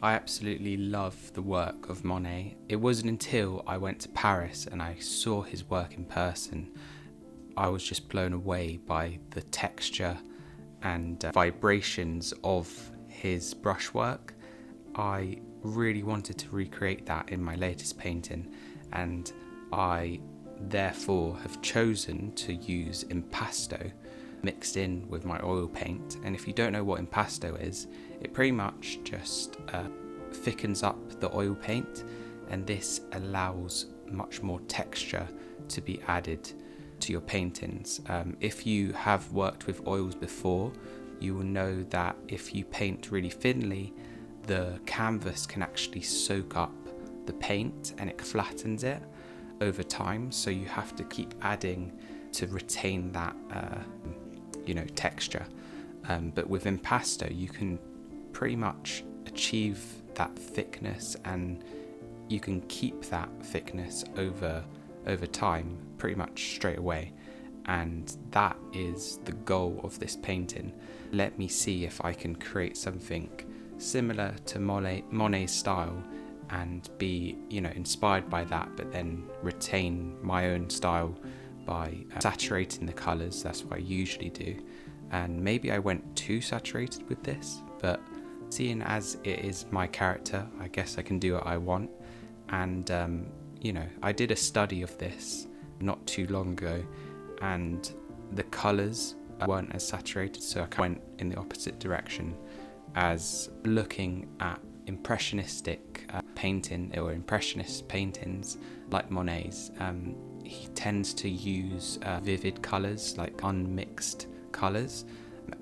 I absolutely love the work of Monet. It wasn't until I went to Paris and I saw his work in person, I was just blown away by the texture and vibrations of his brushwork. I really wanted to recreate that in my latest painting, and I therefore have chosen to use impasto mixed in with my oil paint. And if you don't know what impasto is, it pretty much just thickens up the oil paint, and this allows much more texture to be added to your paintings. If you have worked with oils before, you will know that if you paint really thinly, the canvas can actually soak up the paint and it flattens it over time, so you have to keep adding to retain that texture. But with impasto you can pretty much achieve that thickness, and you can keep that thickness over time pretty much straight away, and that is the goal of this painting. Let me see if I can create something similar to Monet's style and be inspired by that, but then retain my own style by saturating the colours. That's what I usually do, and maybe I went too saturated with this, but seeing as it is my character, I guess I can do what I want. And I did a study of this not too long ago, and the colours weren't as saturated, so I went in the opposite direction, as looking at impressionistic painting or impressionist paintings like Monet's. He tends to use vivid colours, like unmixed colours,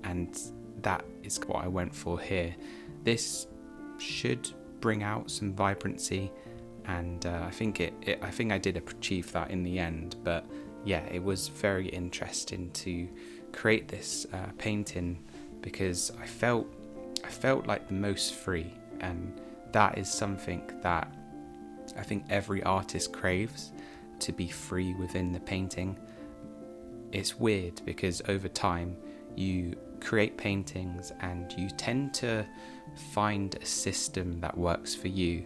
and that is what I went for here. This should bring out some vibrancy, and I think I did achieve that in the end. But yeah, it was very interesting to create this painting because I felt like the most free, and that is something that I think every artist craves, to be free within the painting. It's weird because over time you create paintings and you tend to find a system that works for you,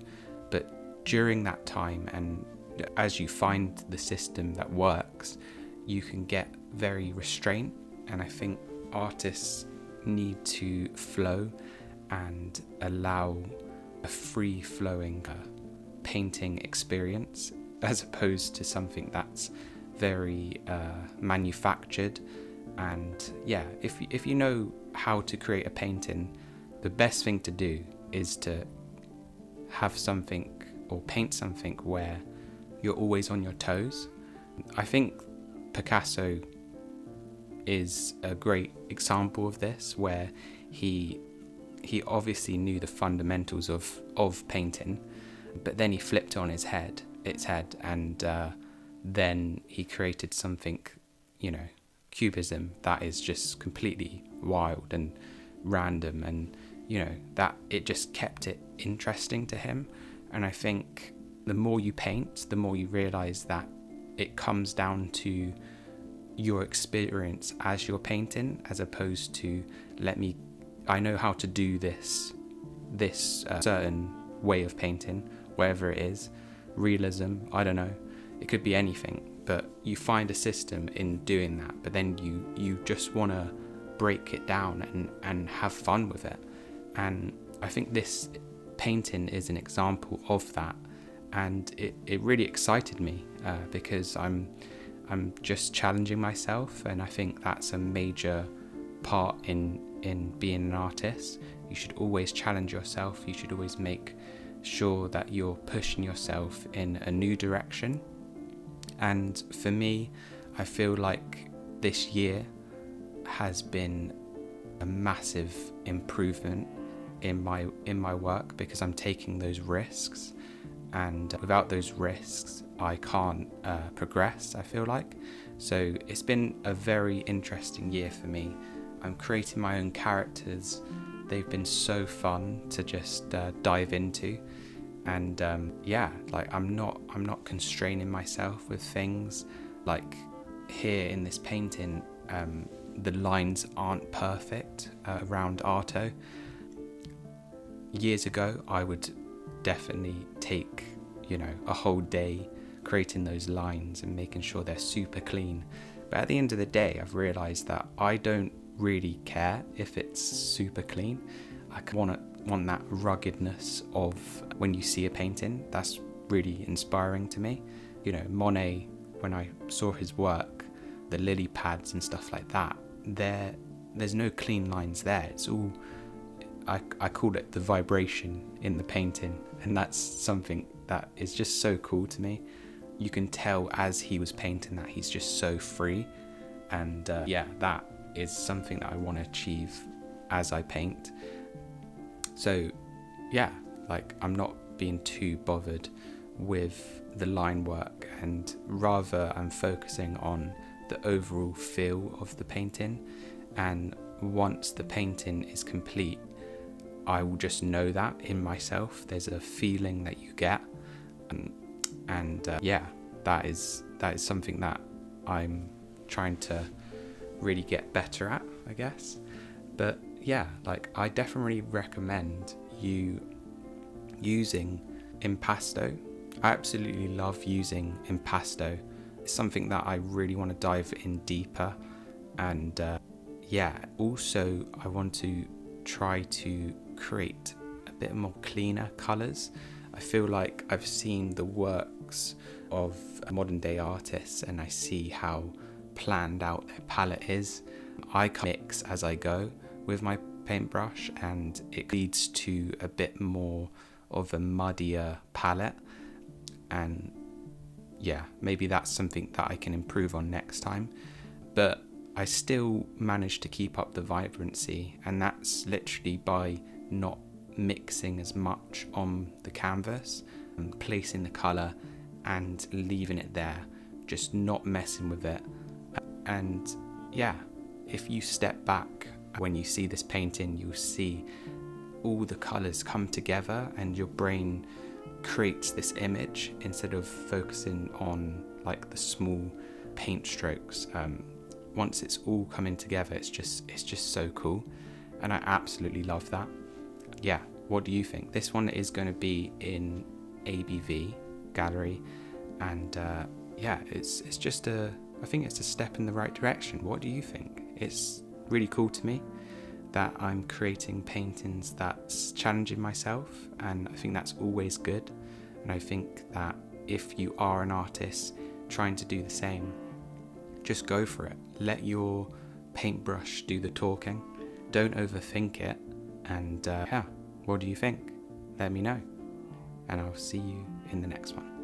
but during that time and as you find the system that works, you can get very restrained. And I think artists need to flow and allow a free flowing painting experience, as opposed to something that's very manufactured. And yeah, if you know how to create a painting, the best thing to do is to have something or paint something where you're always on your toes. I think Picasso is a great example of this, where he obviously knew the fundamentals of painting, but then he flipped on its head, and then he created something, cubism, that is just completely wild and random, and that it just kept it interesting to him. And I think the more you paint, the more you realize that it comes down to your experience as you're painting, as opposed to I know how to do this certain way of painting, whatever it is, realism, I don't know, it could be anything, but you find a system in doing that, but then you just want to break it down and have fun with it. And I think this painting is an example of that, and it really excited me because I'm just challenging myself, and I think that's a major part in being an artist. You should always challenge yourself. You should always make sure that you're pushing yourself in a new direction. And for me, I feel like this year has been a massive improvement in my work, because I'm taking those risks, and without those risks I can't progress, I feel like. So it's been a very interesting year for me. I'm creating my own characters. They've been so fun to just dive into, and I'm not constraining myself with things. Like here in this painting, the lines aren't perfect around Arto. Years ago, I would definitely take, a whole day creating those lines and making sure they're super clean. But at the end of the day, I've realized that I don't really care if it's super clean. I want that ruggedness of when you see a painting. That's really inspiring to me. Monet, when I saw his work, the lily pads and stuff like that, there's no clean lines there. It's all, I call it the vibration in the painting, and that's something that is just so cool to me. You can tell as he was painting that he's just so free, and that is something that I want to achieve as I paint. So I'm not being too bothered with the line work, and rather I'm focusing on the overall feel of the painting. And once the painting is complete, I will just know that in myself. There's a feeling that you get, that is something that I'm trying to really get better at, I guess. But I definitely recommend you using Impasto. I absolutely love using Impasto. It's something that I really want to dive in deeper, and also I want to try to create a bit more cleaner colours. I feel like I've seen the works of modern day artists and I see how planned out their palette is. I mix as I go with my paintbrush, and it leads to a bit more of a muddier palette, and maybe that's something that I can improve on next time. But I still manage to keep up the vibrancy, and that's literally by not mixing as much on the canvas and placing the colour and leaving it there, just not messing with it. And if you step back when you see this painting, you'll see all the colours come together and your brain creates this image instead of focusing on like the small paint strokes. Once it's all coming together, it's just so cool, and I absolutely love that. What do you think? This one is going to be in ABV gallery, and it's just I think it's a step in the right direction. What do you think? It's really cool to me that I'm creating paintings that's challenging myself, and I think that's always good. And I think that if you are an artist trying to do the same, just go for it. Let your paintbrush do the talking. Don't overthink it. And what do you think? Let me know, and I'll see you in the next one.